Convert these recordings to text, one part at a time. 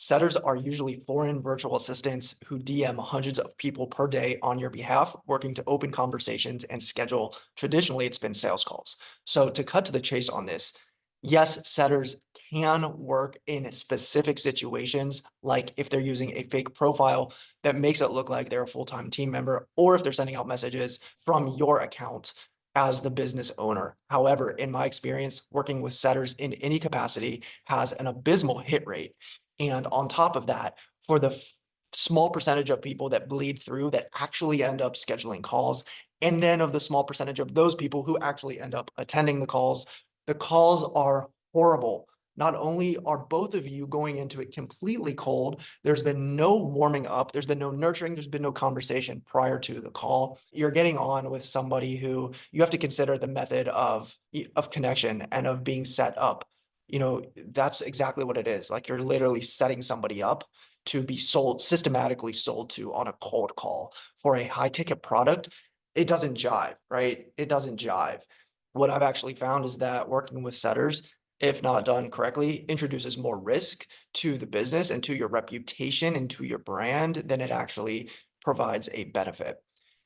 Setters are usually foreign virtual assistants who DM hundreds of people per day on your behalf, working to open conversations and schedule, traditionally, it's been sales calls. So, to cut to the chase on this, yes, setters can work in specific situations, like if they're using a fake profile that makes it look like they're a full time team member, or if they're sending out messages from your account as the business owner. However, in my experience, working with setters in any capacity has an abysmal hit rate. And on top of that, for the small percentage of people that bleed through that actually end up scheduling calls, and then of the small percentage of those people who actually end up attending the calls are horrible. Not only are both of you going into it completely cold, there's been no warming up, there's been no nurturing, there's been no conversation prior to the call. You're getting on with somebody who you have to consider the method of connection and of being set up. That's exactly what it is. Like you're literally setting somebody up to be sold, systematically sold to on a cold call for a high ticket product. It doesn't jive, right? It doesn't jive. What I've actually found is that working with setters, if not done correctly, introduces more risk to the business and to your reputation and to your brand than it actually provides a benefit.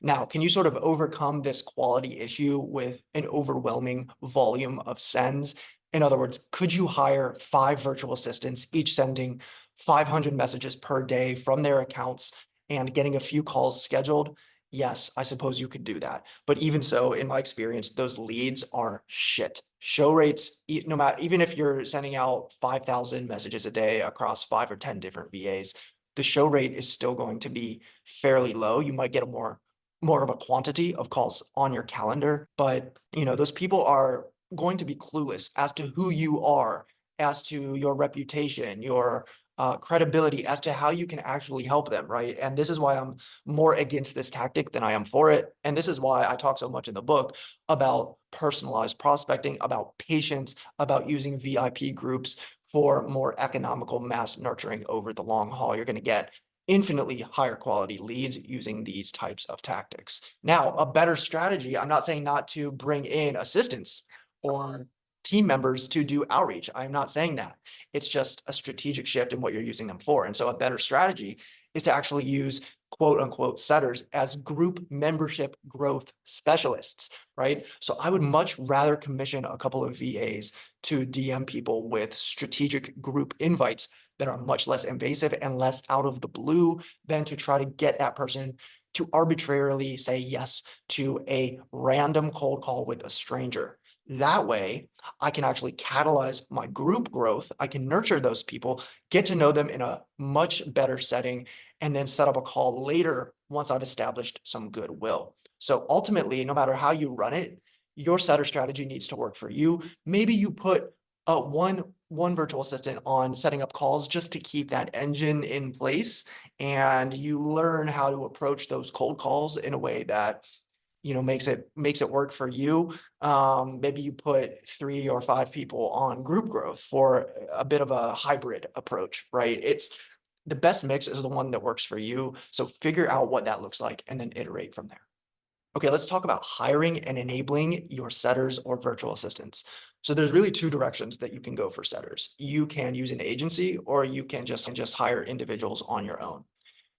Now, can you sort of overcome this quality issue with an overwhelming volume of sends? In other words, could you hire 5 virtual assistants, each sending 500 messages per day from their accounts and getting a few calls scheduled? Yes, I suppose you could do that. But even so, in my experience, those leads are shit. Show rates, no matter, even if you're sending out 5,000 messages a day across 5 or 10 different VAs, the show rate is still going to be fairly low. You might get a more of a quantity of calls on your calendar, but those people are going to be clueless as to who you are, as to your reputation, your credibility, as to how you can actually help them, right? And this is why I'm more against this tactic than I am for it. And this is why I talk so much in the book about personalized prospecting, about patience, about using VIP groups for more economical mass nurturing over the long haul. You're going to get infinitely higher quality leads using these types of tactics. Now, a better strategy, I'm not saying not to bring in assistants or team members to do outreach. I'm not saying that. It's just a strategic shift in what you're using them for. And so a better strategy is to actually use quote unquote setters as group membership growth specialists, right? So I would much rather commission a couple of VAs to DM people with strategic group invites that are much less invasive and less out of the blue than to try to get that person to arbitrarily say yes to a random cold call with a stranger. That way, I can actually catalyze my group growth. I can nurture those people, get to know them in a much better setting, and then set up a call later once I've established some goodwill. So ultimately, no matter how you run it, your setter strategy needs to work for you. Maybe you put one virtual assistant on setting up calls just to keep that engine in place, and you learn how to approach those cold calls in a way that makes it work for you. Maybe you put 3 or 5 people on group growth for a bit of a hybrid approach, right? It's the best mix is the one that works for you. So figure out what that looks like and then iterate from there. Okay, let's talk about hiring and enabling your setters or virtual assistants. So there's really 2 directions that you can go for setters. You can use an agency or you can just hire individuals on your own.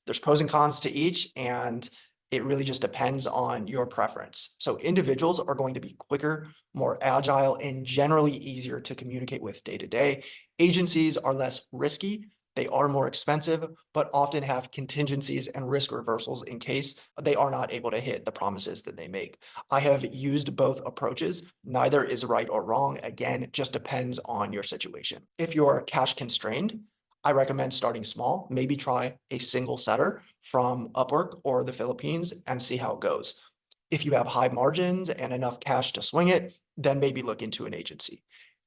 There's pros and cons to each, and it really just depends on your preference. So individuals are going to be quicker, more agile, and generally easier to communicate with day to day. Agencies are less risky. They are more expensive, but often have contingencies and risk reversals in case they are not able to hit the promises that they make. I have used both approaches. Neither is right or wrong. Again, it just depends on your situation. If you're cash constrained, I recommend starting small, maybe try a single setter from Upwork or the Philippines and see how it goes. If you have high margins and enough cash to swing it, then maybe look into an agency.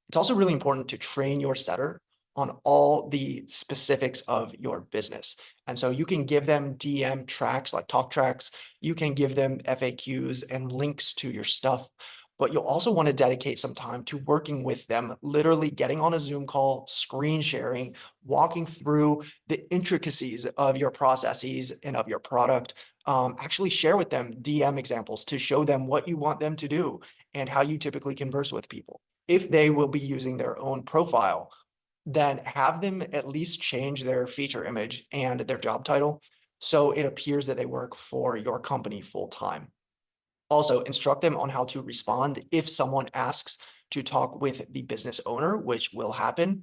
It's also really important to train your setter on all the specifics of your business. And so you can give them DM tracks like talk tracks, you can give them FAQs and links to your stuff, but you'll also want to dedicate some time to working with them, literally getting on a Zoom call, screen sharing, walking through the intricacies of your processes and of your product. Actually share with them DM examples to show them what you want them to do and how you typically converse with people. If they will be using their own profile, then have them at least change their feature image and their job title so it appears that they work for your company full time. Also, instruct them on how to respond if someone asks to talk with the business owner, which will happen.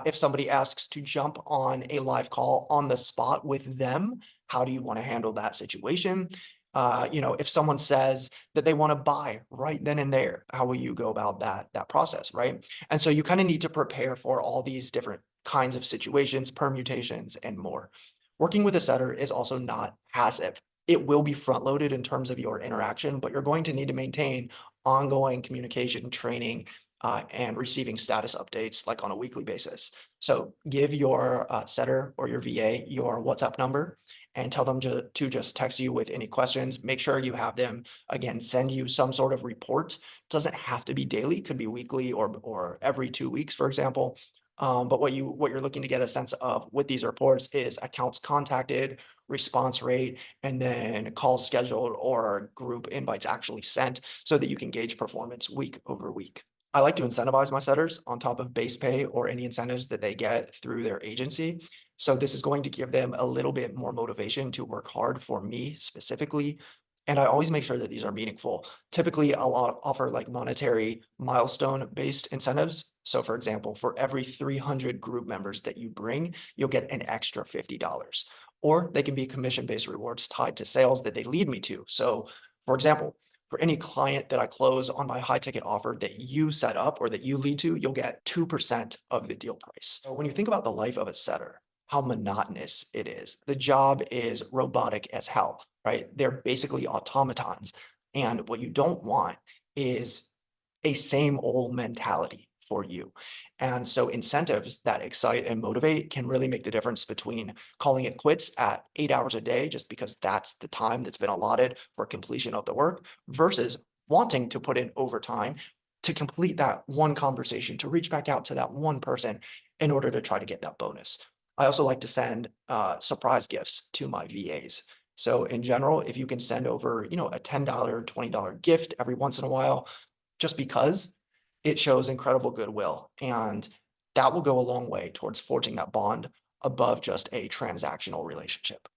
If somebody asks to jump on a live call on the spot with them, how do you want to handle that situation? If someone says that they want to buy right then and there, how will you go about that process, right? And so you kind of need to prepare for all these different kinds of situations, permutations, and more. Working with a setter is also not passive. It will be front loaded in terms of your interaction, but you're going to need to maintain ongoing communication, training, and receiving status updates like on a weekly basis. So give your setter or your VA your WhatsApp number and tell them to just text you with any questions. Make sure you have them, again, send you some sort of report. Doesn't have to be daily, could be weekly or every 2 weeks, for example. But what you're looking to get a sense of with these reports is accounts contacted, response rate, and then calls scheduled or group invites actually sent so that you can gauge performance week over week. I like to incentivize my setters on top of base pay or any incentives that they get through their agency. So this is going to give them a little bit more motivation to work hard for me specifically. And I always make sure that these are meaningful. Typically, I'll offer like monetary milestone based incentives. So, for example, for every 300 group members that you bring, you'll get an extra $50. Or they can be commission based rewards tied to sales that they lead me to. So, for example, for any client that I close on my high ticket offer that you set up or that you lead to, you'll get 2% of the deal price. So when you think about the life of a setter, how monotonous it is. The job is robotic as hell, right? They're basically automatons. And what you don't want is a same old mentality for you. And so incentives that excite and motivate can really make the difference between calling it quits at 8 hours a day, just because that's the time that's been allotted for completion of the work, versus wanting to put in overtime to complete that one conversation, to reach back out to that one person in order to try to get that bonus. I also like to send surprise gifts to my VAs. So in general, if you can send over, a $10, $20 gift every once in a while, just because it shows incredible goodwill. And that will go a long way towards forging that bond above just a transactional relationship.